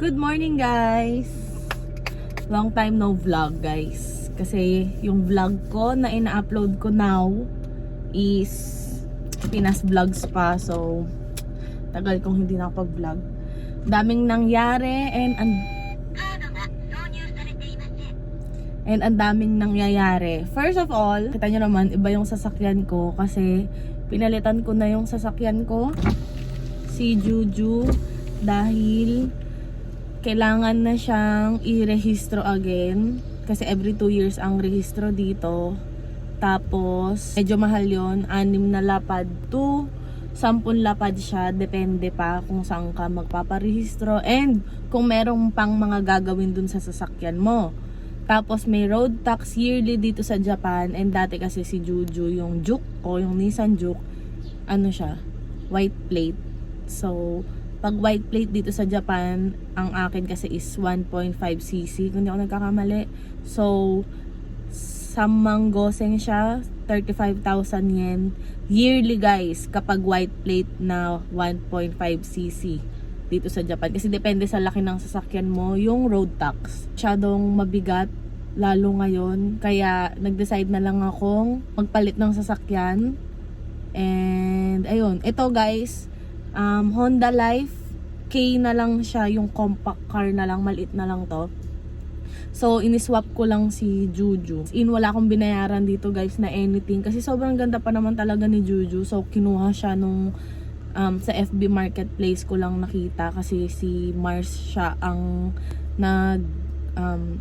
Good morning guys! Long time no vlog guys. Kasi yung vlog ko na ina-upload ko now is Pinas Vlogs pa. So, tagal kong hindi nakapag-vlog. Daming nangyari and ang daming nangyayari. First of all, kita nyo naman, iba yung sasakyan ko kasi pinalitan ko na yung sasakyan ko. Si Juju dahil kailangan na siyang i-rehistro again kasi every 2 years ang rehistro dito. Tapos medyo mahal yon, 6 na lapad to 10 lapad siya, depende pa kung saan ka magpaparehistro and kung merong pang mga gagawin dun sa sasakyan mo. Tapos may road tax yearly dito sa Japan, and dati kasi si Juju yung Juke ko, yung Nissan Juke, ano siya, white plate. So pag white plate dito sa Japan, ang akin kasi is 1.5cc kung di ako nagkakamali. So, samanggoseng siya, 35,000 yen. Yearly guys, kapag white plate na 1.5cc dito sa Japan. Kasi depende sa laki ng sasakyan mo, yung road tax. Masyadong mabigat, lalo ngayon. Kaya, nag-decide na lang akong magpalit ng sasakyan. And, ayun. Ito guys, Honda Life K na lang siya, yung compact car na lang, maliit na lang to. So iniswap ko lang si Juju. Wala akong binayaran dito guys na anything kasi sobrang ganda pa naman talaga ni Juju. So kinuha siya nung sa FB Marketplace ko lang nakita kasi si Mars siya ang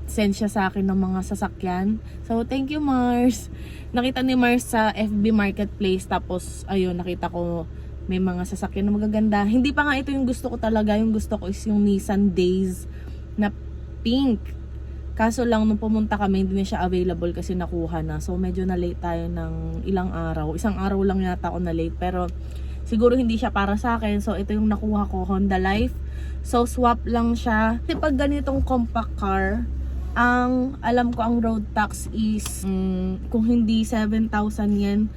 send siya sa akin ng mga sasakyan. So thank you Mars. Nakita ni Mars sa FB Marketplace, tapos ayun, nakita ko may mga sasakyan na magaganda. Hindi pa nga ito yung gusto ko talaga. Yung gusto ko is yung Nissan Daze na pink. Kaso lang nung pumunta kami, hindi na siya available kasi nakuha na. So medyo na late tayo ng ilang araw. Isang araw lang yata ako na late. Pero siguro hindi siya para sa akin. So ito yung nakuha ko, Honda Life. So swap lang siya. Kasi pag ganitong compact car, ang alam ko ang road tax is kung hindi 7,000 yen,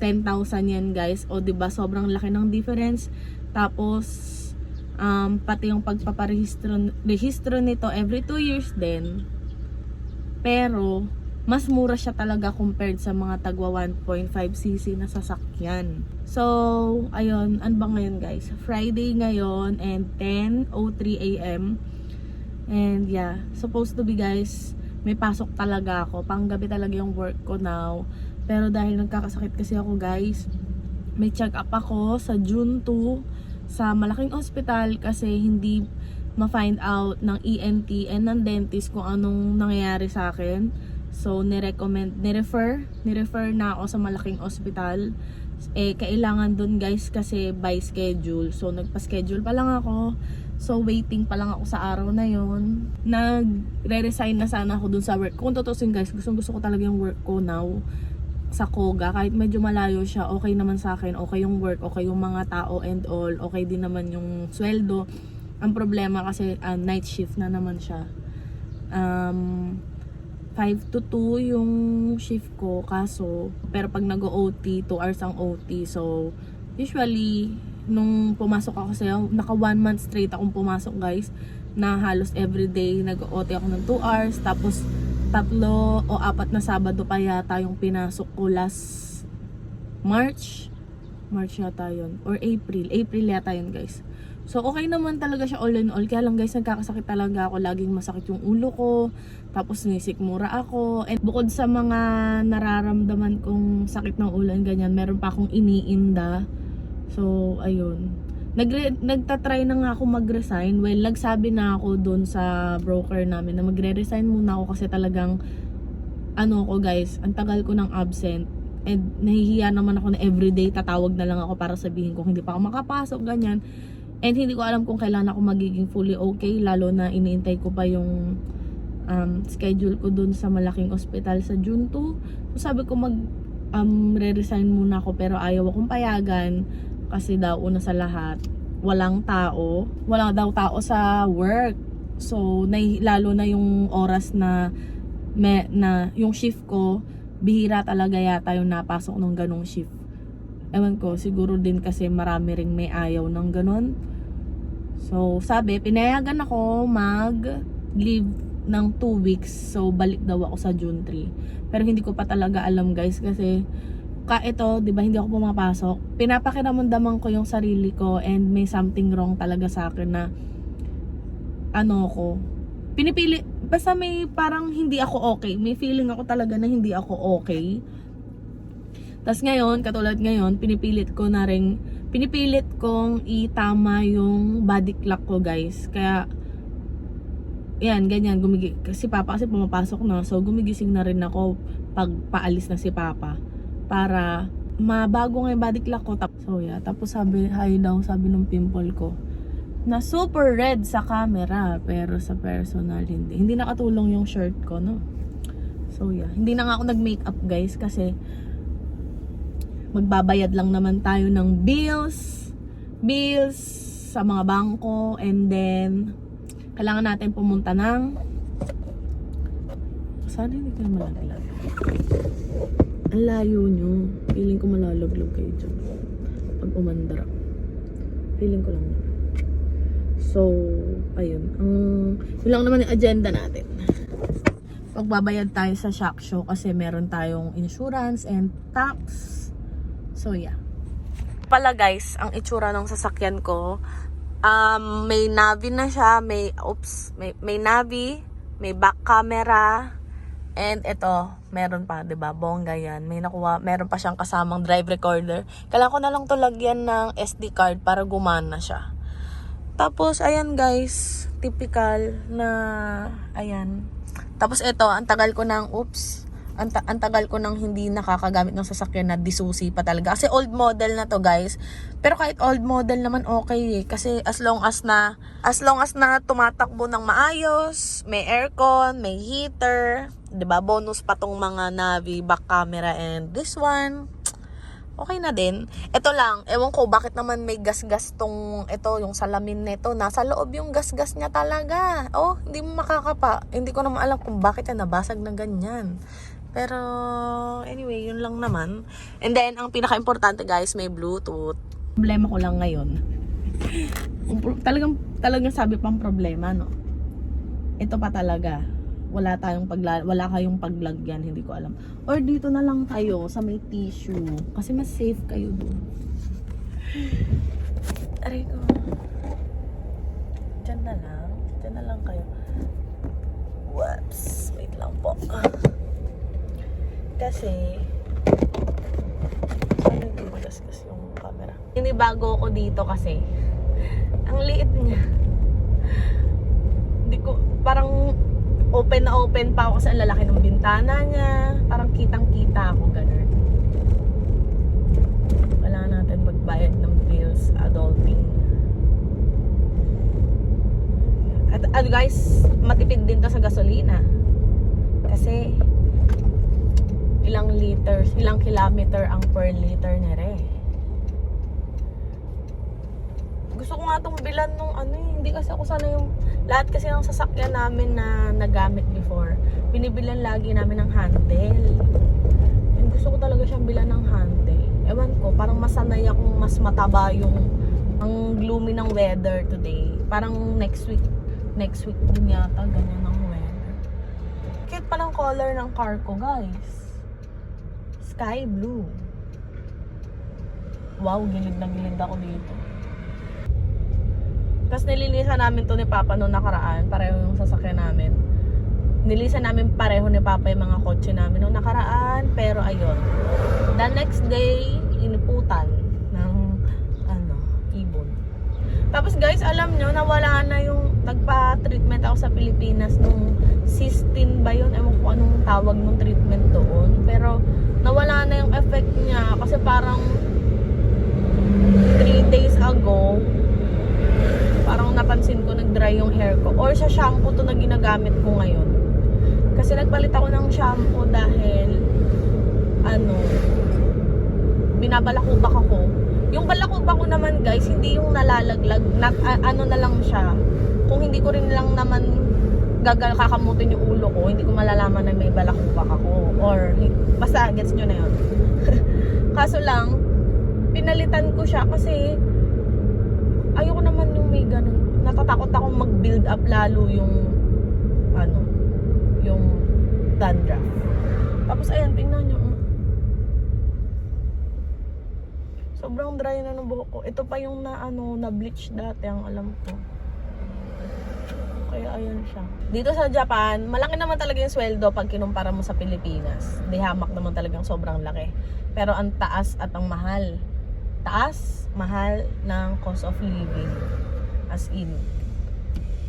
10,000 yen guys. O diba, sobrang laki ng difference. Tapos pati yung pagpaparehistro nito every 2 years din. Pero mas mura siya talaga compared sa mga tagwa 1.5cc na sasakyan. So ayun, ano ba ngayon guys? Friday ngayon and 10:03 AM. And yeah, supposed to be guys, may pasok talaga ako. Panggabi talaga yung work ko now. Pero dahil nagkakasakit kasi ako guys, may check up ako sa June 2 sa malaking ospital kasi hindi ma-find out ng ENT and ng dentist kung anong nangyayari sa akin. So ni-refer na ako sa malaking ospital. Kailangan dun guys kasi by schedule. So nagpa-schedule pa lang ako. So waiting pa lang ako sa araw na yon. Nagre-resign na sana ako dun sa work. Kung tutusin guys, gusto ko talaga yung work ko now sa Koga, kahit medyo malayo siya, okay naman sa akin, okay yung work, okay yung mga tao and all, okay din naman yung sweldo. Ang problema kasi night shift na naman siya. 5 to 2 yung shift ko, kaso pero pag nag-OT, 2 hours ang OT. So usually nung pumasok ako sa'yo, naka 1 month straight akong pumasok guys, na halos everyday nag-OT ako ng 2 hours, tapos 3 o 4 na Sabado pa yata yung pinasok ko last March yata yun, or April yata yun guys. So okay naman talaga siya all in all, kaya lang guys, nagkakasakit talaga ako, laging masakit yung ulo ko, tapos nisikmura ako, and bukod sa mga nararamdaman kong sakit ng ulo and ganyan, meron pa akong iniinda. So ayun, nagtatry na nga ako mag-resign. Well, nagsabi na ako doon sa broker namin na magre-resign muna ako kasi talagang ko guys, ang tagal ko ng absent and nahihiya naman ako na everyday tatawag na lang ako para sabihin kung hindi pa ako makapasok, ganyan. And hindi ko alam kung kailan ako magiging fully okay, lalo na iniintay ko pa yung schedule ko doon sa malaking ospital sa June 2. So sabi ko re-resign muna ako, pero ayaw akong payagan. Kasi daw una sa lahat, walang daw tao sa work. So lalo na yung oras na yung shift ko, bihira talaga yata yung napasok ng ganong shift. Ewan ko, siguro din kasi marami ring may ayaw ng ganon. So, sabi, pinayagan ako mag-leave ng 2 weeks. So, balik daw ako sa June 3. Pero hindi ko pa talaga alam guys kasi ito, 'di ba, hindi ako pumapasok. Pinapakiramdaman ko yung sarili ko and may something wrong talaga sa akin na ko. Pinipili basta may parang hindi ako okay. May feeling ako talaga na hindi ako okay. Tas ngayon, katulad ngayon, pinipilit kong itama yung body clock ko, guys. Kaya yan, ganyan, si Papa kasi pumapasok na. So, gumigising na rin ako pag paalis na si Papa. Para mabago nga yung body clock ko. So, yeah. Tapos sabi nung pimple ko, na super red sa camera. Pero sa personal, hindi. Hindi nakatulong yung shirt ko, no? So, yeah. Hindi na nga ako nag-makeup, guys. Kasi, magbabayad lang naman tayo ng bills sa mga bangko. And then, kailangan natin pumunta ng sana hindi kayo malaglag. Ang layo nyo. Feeling ko malalaglag kayo dyan pag umandara. Feeling ko lang naman. So, ayun. Yun lang naman yung agenda natin. Pagbabayad tayo sa shock show kasi meron tayong insurance and tax. So, yeah. Pala guys, ang itsura ng sasakyan ko, may Navi na siya, may Navi, may back camera, and ito, meron pa, 'di ba? Bongga 'yan. Meron pa siyang kasamang drive recorder. Kailangan ko na lang 'to lagyan ng SD card para gumana siya. Tapos ayan guys, typical na ayan. Tapos ito, ang tagal ko nang hindi nakakagamit ng sasakyan na disusi pa talaga. Kasi old model na to guys. Pero kahit old model naman okay eh. Kasi as long as na tumatakbo ng maayos, may aircon, may heater, 'di ba? Bonus pa tong mga Navi back camera and this one. Okay na din. Ito lang, ewan ko bakit naman may gas-gas yung salamin nito. Nasa loob yung gas-gas niya talaga. Oh, hindi mo makakapa. Hindi ko naman alam kung bakit yan nabasag na ganyan. Pero, anyway, yun lang naman. And then, ang pinaka-importante guys, may Bluetooth. Problema ko lang ngayon. talagang sabi pang problema, no? Ito pa talaga. Wala kayong paglagyan, hindi ko alam. Or dito na lang tayo sa may tissue. Kasi mas safe kayo doon. Aray ko. Diyan na lang kayo. Whoops. Wait lang po. Kasi sana hindi magasgas yung camera. Inibago ko dito kasi ang liit niya. Hindi ko, parang open na open pa ako kasi ang lalaki ng bintana niya. Parang kitang-kita ako, ganun. Kailangan natin magbayad ng bills, adulting. At guys, matipid din to sa gasolina. Kasi ilang kilometer ang per liter nere. Gusto ko nga itong bilan nung hindi kasi ako sana yung lahat kasi ng sasakyan namin na nagamit before, binibilan lagi namin ng handle. And gusto ko talaga siyang bilan ng handle. Ewan ko, parang masanay akong mas mataba ang gloomy ng weather today. Parang next week din yata ganyan ng weather. Cute palang color ng car ko guys. Sky blue. Wow, gilid na gilid ako dito. Tapos nilinisan namin to ni Papa noong nakaraan. Pareho yung sasakyan namin. Nilinisan namin pareho ni Papa yung mga kotse namin noong nakaraan. Pero ayun. The next day, iniputan ng ibon. Tapos guys, alam nyo, nawala na yung nagpa-treatment ako sa Pilipinas nung cystine ba yun? Ewan ko anong tawag nung treatment doon. Pero nawala na yung effect niya. Kasi parang 3 days ago, parang napansin ko nag-dry yung hair ko. Or sa shampoo to na ginagamit ko ngayon. Kasi nagpalit ako ng shampoo dahil binabalakubak ako. Yung balakubak ko naman guys, hindi yung nalalaglag. Na lang siya. Kung hindi ko rin lang naman kakamutin yung ulo ko, hindi ko malalaman na may balakubak ako. Or basta gets nyo na yun. Kaso lang, pinalitan ko siya kasi ayoko naman yung may ganun. Natatakot akong mag-build up lalo yung yung dandruff. Tapos ayan, tingnan nyo. Sobrang dry na ng buhok ko. Ito pa yung na bleach dati, ang alam ko. Kaya ayan siya. Dito sa Japan, malaki naman talaga yung sweldo pag kinumpara mo sa Pilipinas. Di hamak naman talagang sobrang laki. Pero ang taas at ang mahal. Taas, mahal ng cost of living. As in.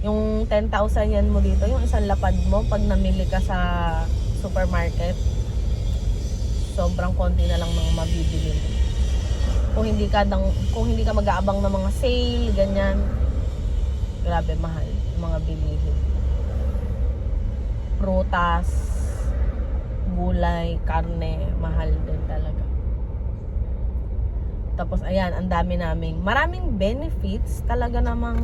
Yung 10,000 yan mo dito, yung isang lapad mo, pag namili ka sa supermarket, sobrang konti na lang ng mabibili mo. Kung hindi ka mag-aabang ng mga sale, ganyan, grabe mahal yung mga bilihin. Prutas, gulay, karne, mahal din talaga. Tapos ayan, ang dami maraming benefits, talaga namang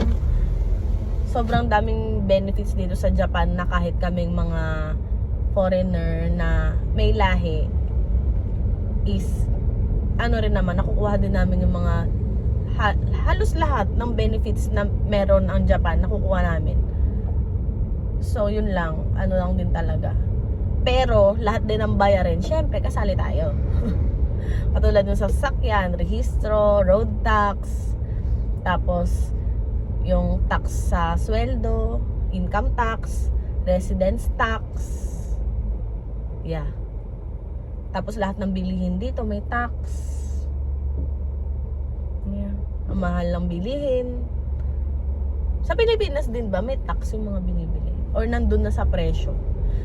sobrang daming benefits dito sa Japan na kahit kaming mga foreigner na may lahi is rin naman, nakukuha din namin yung mga halos lahat ng benefits na meron ang Japan, nakukuha namin. So yun lang, lang din talaga. Pero lahat din ng bayarin, syempre kasali tayo. Katulad ng sasakyan, rehistro, road tax, tapos yung tax sa sweldo, income tax, residence tax. Yeah. Tapos lahat ng bilihin dito may tax. Yeah. Ang mahal ng bilihin. Sa Pilipinas din ba may tax yung mga binibili? Or nandun na sa presyo?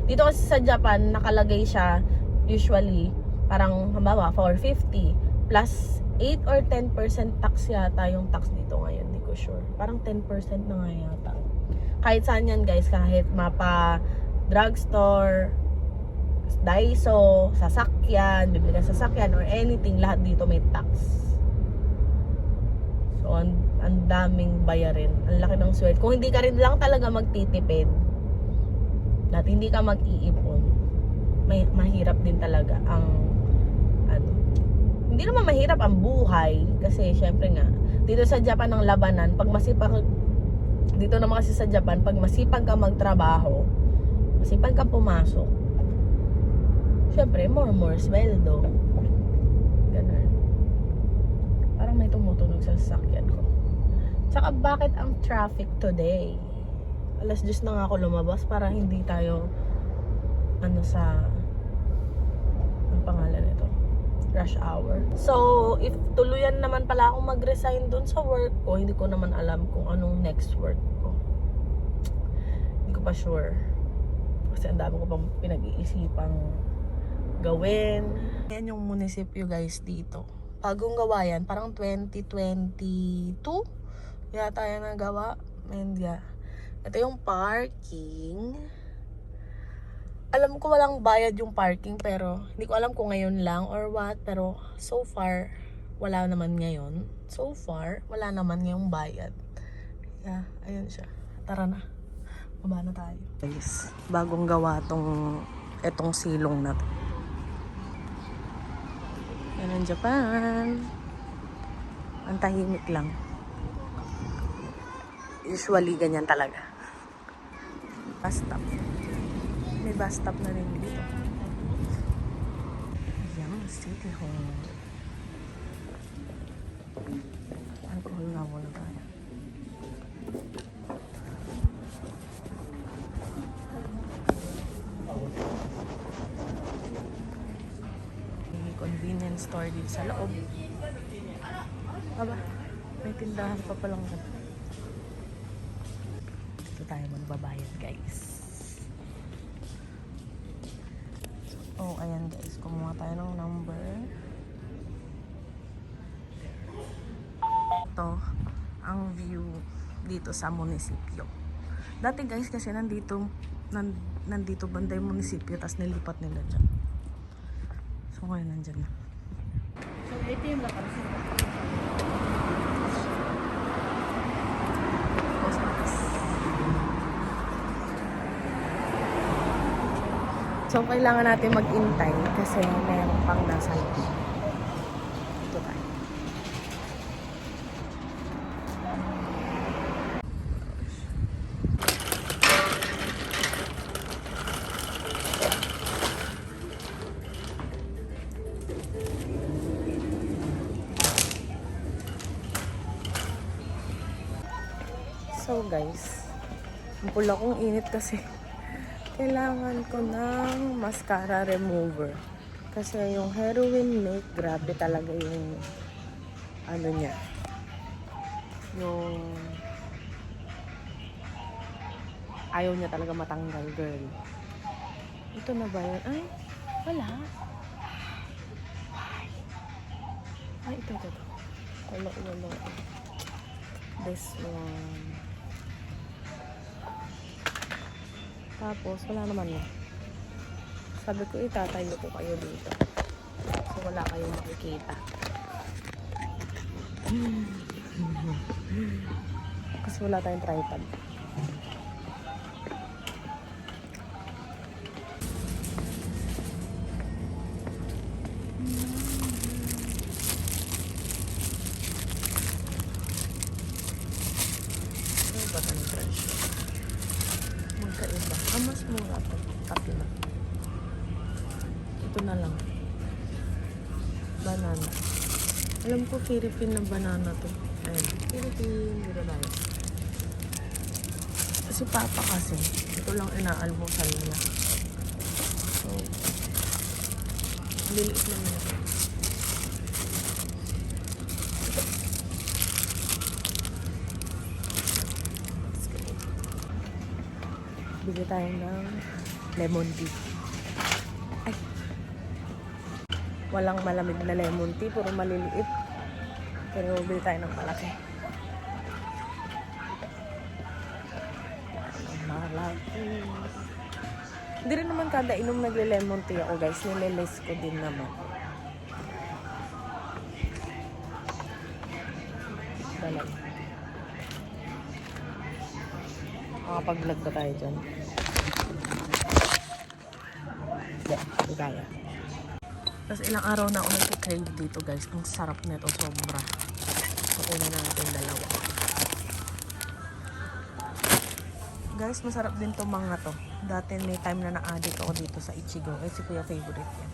Dito kasi sa Japan, nakalagay siya usually parang halimbawa 450 plus 8 or 10% tax yata yung tax dito ngayon. Hindi ko sure. Parang 10% na nga yata. Kahit saan yan guys, kahit mapa drugstore, Daiso, sasakyan, bibili ka sasakyan or anything, lahat dito may tax. So, ang daming bayarin. Ang laki ng sweldo. Kung hindi ka rin lang talaga magtitipid at hindi ka mag-iipon, mahirap din talaga ang hindi naman mahirap ang buhay kasi syempre nga dito sa Japan ang labanan pag masipag dito naman kasi sa Japan pag masipag ka magtrabaho, masipag ka pumasok, syempre more sweldo. Ganun. Parang may tumutunog sa sasakyan ko. Tsaka bakit ang traffic today? Alas 10 na nga ako lumabas para hindi tayo sa ang pangalan nito, rush hour. So, if tuluyan naman pala akong mag-resign dun sa work ko, hindi ko naman alam kung anong next work ko. Hindi ko pa sure. Kasi ang dami ko pang pinag-iisipang gawin. Yan yung munisipyo guys dito. Bagong gawa yan. Parang 2022 yata yan nagawa. And yeah. Ito yung parking. Alam ko walang bayad yung parking pero hindi ko alam kung ngayon lang or what, pero so far wala naman ngayon. So far wala naman ngayong bayad. Yeah, ayun siya. Tara na. Baba na tayo. Guys, bagong gawa etong silong na to. Yan ang Japan. Ang tahimik lang. Usually ganyan talaga. Bus stop. May bus stop na rin dito. Ayan, City Hall. Alcohol nga muna tayo. May convenience store dito sa loob. Aba, may tindahan pa palang dito. Dito tayo magbabayad guys. Oh, ayan guys, kumuha tayo ng number. Ito ang view dito sa munisipyo. Dati guys kasi nandito banda yung munisipyo, tapos nilipat nila dyan. So ngayon nandyan na. So ATM lang kasi. So, kailangan natin mag-intay kasi mayroon pang nasa loob. Ito tayo. So guys, ang pula kong init kasi kailangan ko ng mascara remover. Kasi yung heroin make, grabe talaga yung ano niya. Yung ayaw niya talaga matanggal, girl. Ito na ba yun? Ay, wala. Ay, ito. Wala. This one. Tapos, wala naman yun. Sabi ko, itatayo ko kayo dito. So, wala kayong makikita. Kasi wala tayong tripod. Ano ba ang presyo? Magkaiba. Mas mura ito. Tapi na. Ito na lang. Banana. Alam ko, Philippine na banana to. Ayun. Philippine. Dito tayo. Si Papa kasi, ito lang inaalmusal nila. So, liliit naman ito. Bili tayo ng lemon tea. Ay! Walang malamig na lemon tea, puro maliliit. Pero bili tayo ng malaki. Malaki. Hindi rin naman kada inom nagle-lemon tea ako, guys. Nililis ko din naman. Dalag. Makapag-vlog ba tayo dyan? Hindi kaya. Tapos ilang araw na ako nag-crave dito, guys. Ang sarap nito, sobra. Kukunin natin dalawa. Guys, masarap din to mga to. Dati may time na na-addict ako dito sa Ichigo. Si Kuya favorite yan.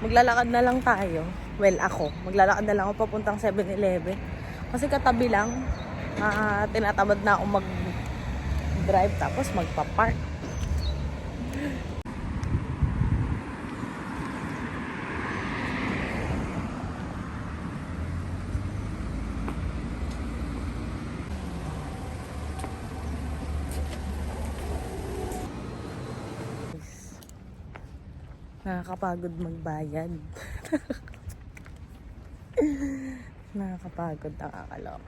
Maglalakad na lang tayo. Well, ako. Maglalakad na lang ako papuntang 7-Eleven. Kasi katabi lang. Tinatamad na ako mag-drive tapos magpa-park. Nakakapagod magbayad. Nakakapagod, nakakalok.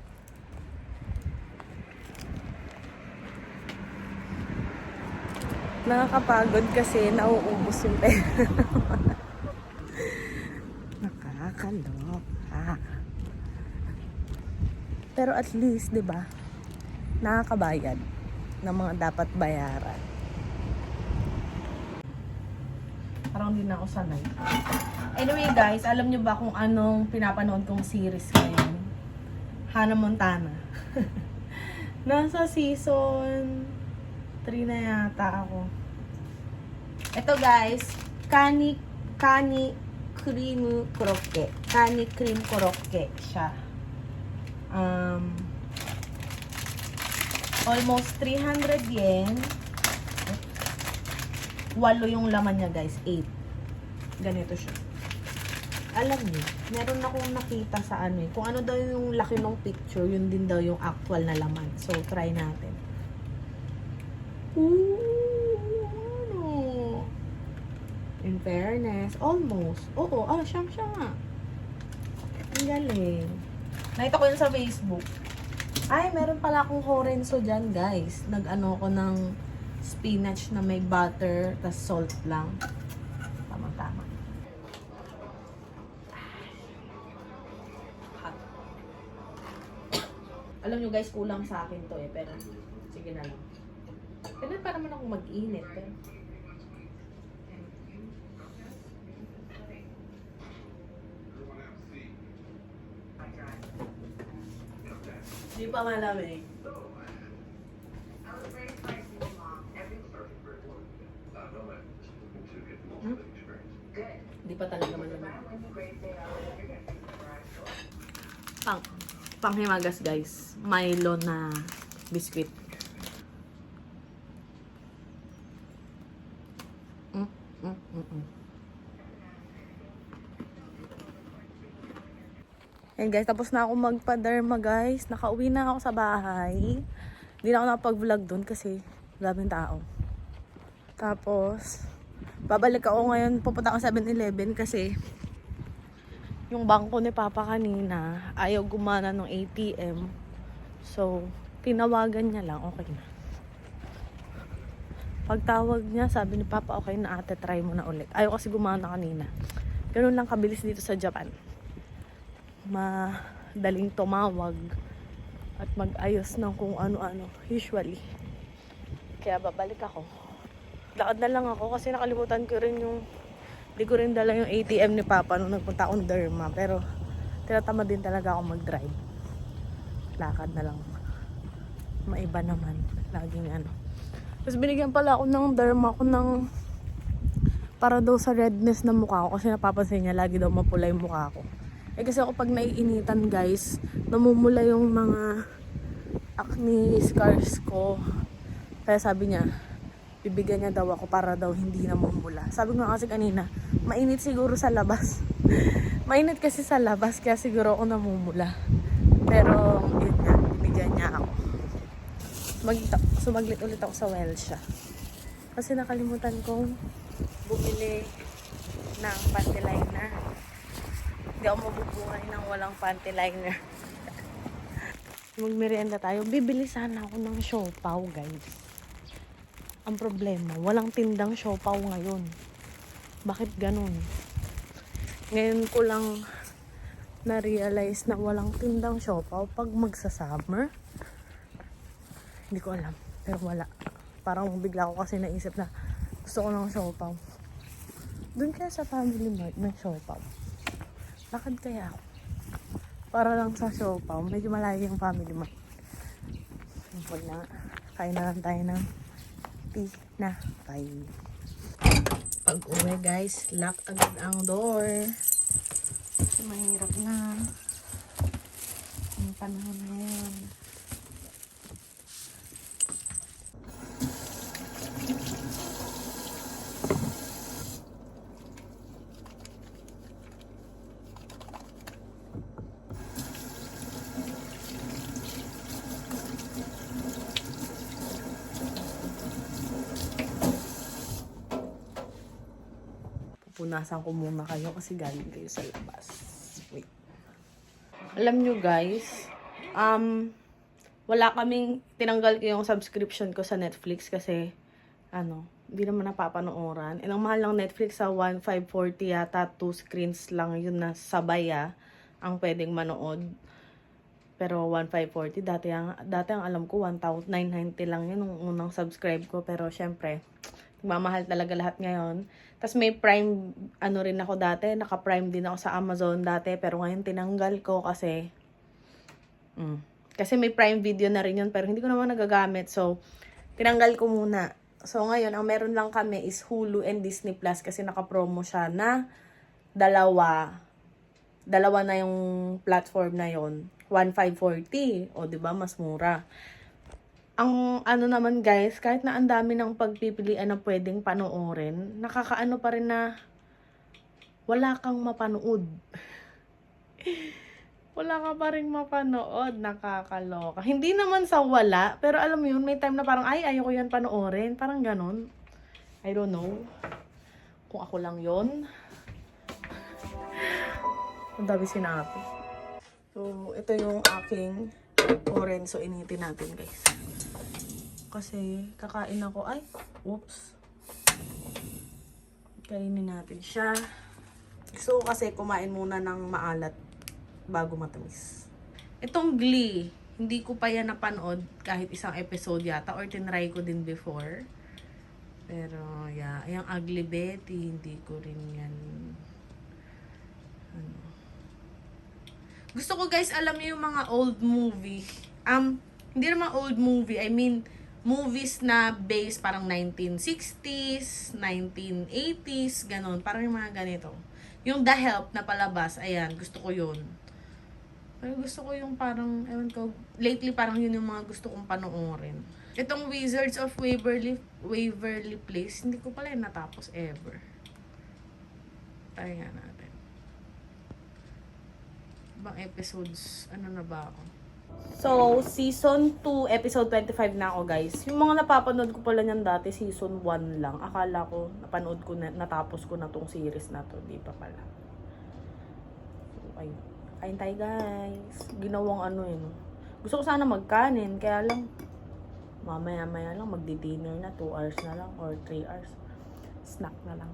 Nakakapagod kasi nauubos yung pera. Nakakalok. Pero at least, 'di ba? Nakakabayad ng mga dapat bayaran. Parang hindi na ako sanay. Anyway guys, alam nyo ba kung anong pinapanood kong series ngayon? Hannah Montana. Nasa season 3 na yata ako. Ito guys, Kani Cream Korokke. Kani Cream Korokke siya. Almost 300 yen. 8 yung laman niya guys, 8. Ganito siya. Alam niyo, meron akong nakita sa ano eh. Kung ano daw yung laki ng picture, yun din daw yung actual na laman. So, try natin. Ano? In fairness, almost. Oo, siyam siya nga. Ang galing. Nakita ko yun sa Facebook. Ay, meron pala akong Horenzo dyan, guys. Nag-ano ko ng spinach na may butter, tas salt lang. Tama-tama. Hot. Alam nyo guys, kulang sa akin to eh, pero sige na lang. Pero pa naman ako mag-init, pero Di pa malamig. Hmm? Di pa talaga malamig. Panghimagas guys. Milo na biscuit. Ayan guys, tapos na ako magpa-derma guys. Nakauwi na ako sa bahay. Hindi na ako nakapag-vlog dun kasi daming tao. Tapos, babalik ako ngayon. Pupunta ako sa 7-Eleven kasi yung bangko ni Papa kanina ayaw gumana ng ATM. So, tinawagan niya lang. Okay na. Pagtawag niya, sabi ni Papa, okay na ate, try mo na ulit. Ayaw kasi gumana kanina. Ganun lang kabilis dito sa Japan. Madaling tumawag at mag-ayos ng kung ano-ano usually. Kaya babalik ako. Lakad na lang ako kasi nakalimutan ko rin yung di ko rin dala yung ATM ni Papa nung nagpunta akong derma, pero tinatamad din talaga ako mag-drive. Lakad na lang. Maiba naman laging ano. Tapos binigyan pala ako ng derma ko ng para daw sa redness ng mukha ko kasi napapansin niya lagi daw mapula yung mukha ko. Eh kasi ako pag naiinitan guys, namumula yung mga acne scars ko. Kaya sabi niya, bibigyan niya daw ako para daw hindi namumula. Sabi ko kasi kanina, mainit siguro sa labas. Mainit kasi sa labas kaya siguro ako namumula. Pero yun nga, binigyan niya ako. Sumaglit ulit ako sa Welsha. Kasi nakalimutan kong bumili ng panty liner. Hindi ako mabubuhay ng walang panty liner. Magmerienda tayo. Bibili sana ako ng siopaw, guys. Ang problema, walang tindang siopaw ngayon. Bakit ganun? Ngayon ko lang na-realize na walang tindang siopaw pag magsa-summer. Hindi ko alam. Pero wala. Parang bigla ko kasi naisip na gusto ko ng siopaw. Doon kaya sa Family Mart may siopaw. Lakad kaya ako. Para lang sa siopaw. Medyo malayo yung Family Mart. Wala. Kain na lang tayo ng tinapay. Pag uwi guys, lock agad ang door. Kasi mahirap na. Ang panahon ngayon. Punasan ko muna kayo kasi galing kayo sa labas. Wait. Alam nyo guys, wala kaming, tinanggal ko yung subscription ko sa Netflix kasi, hindi naman napapanooran. Ilang mahal lang Netflix sa 1,540 yata, 2 screens lang yun na sabay ang pwedeng manood. Pero 1,540, dati ang alam ko 1,990 lang yun nung unang subscribe ko. Pero syempre, mamahal talaga lahat ngayon. Tapos may Prime, rin ako dati. Naka-Prime din ako sa Amazon dati. Pero ngayon tinanggal ko kasi kasi may Prime Video na rin yun. Pero hindi ko naman nagagamit. So, tinanggal ko muna. So, ngayon, ang meron lang kami is Hulu and Disney Plus. Kasi naka-promo siya na dalawa na yung platform na yon 1,540. O, diba? Mas mura. Ang naman guys, kahit na ang dami ng pagpipilian na pwedeng panoorin, nakakaano pa rin na wala kang mapanood. Wala ka pa rin mapanood, nakakaloka. Hindi naman sa wala, pero alam mo yun, may time na parang, ayoko yan panoorin. Parang ganon. I don't know. Kung ako lang yun. Ang dami sinabi. So, ito yung aking orange. So, initin natin guys. Kasi kakain ako. Oops. Kainin natin siya. So, kasi kumain muna ng maalat bago matamis. Itong Glee, hindi ko pa yan napanood kahit isang episode yata or tinry ko din before. Pero, yeah. Yung Ugly Betty, hindi ko rin yan. Gusto ko guys, alam niyo yung mga old movie. Hindi naman old movie. I mean, movies na based parang 1960s, 1980s, ganun. Parang yung mga ganito. Yung The Help na palabas, ayan, gusto ko yun. Pero gusto ko yung parang, ewan ko, lately parang yun yung mga gusto kong panoorin. Itong Wizards of Waverly Place, hindi ko pala yung natapos ever. Try nga natin. Ibang episodes, ano na ba ako? So, season 2, episode 25 na ako, guys. Yung mga napapanood ko pala niyan dati, season 1 lang. Akala ko, napanood ko na, natapos ko na tong series na to. Di pa pala. So, ayun. Kain tayo, guys. Ginawang ano yun. Gusto ko sana magkanin, kaya lang, mamaya-maya lang, magdi-dinner na. 2 hours na lang, or 3 hours. Snack na lang.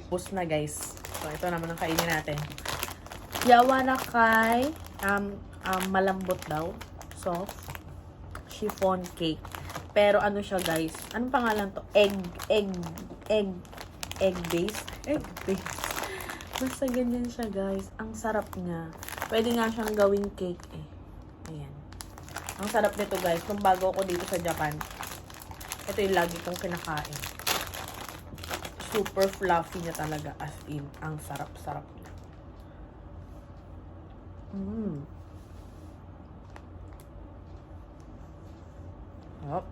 Bus na, guys. So, ito naman ang kainin natin. Yawarakay. Malambot daw. Soft. Chiffon cake. Pero ano siya, guys? Anong pangalan to? Egg base. Egg base. Basta ganyan siya, guys. Ang sarap niya. Pwede nga siyang gawing cake eh. Ayan. Ang sarap nito, guys. Nung bago ako dito sa Japan, ito yung lagi kong kinakain. Super fluffy niya talaga. As in, ang sarap-sarap niya. Hop.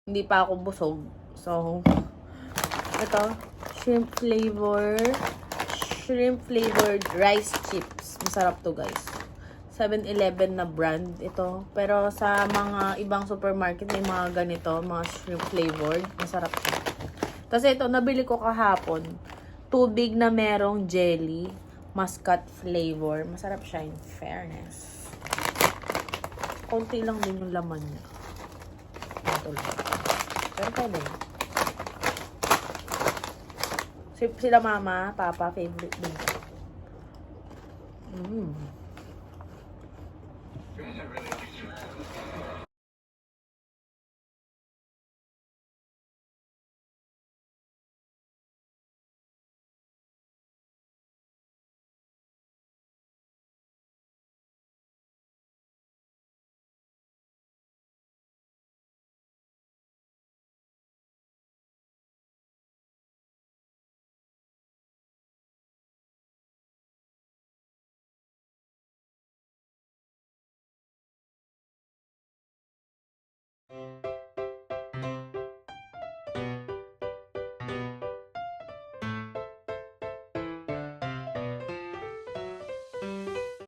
Hindi pa ako busog. So, ito, shrimp flavored rice chips. Masarap to, guys. 7-Eleven na brand ito. Pero sa mga ibang supermarket may mga ganito, mga shrimp flavored. Masarap to. Tapos ito, nabili ko kahapon. Tubig na merong jelly, muscat flavor. Masarap siya, in fairness. Konti lang din yung laman niya. Ito lang. Pero pwede. Sila mama, papa, favorite din.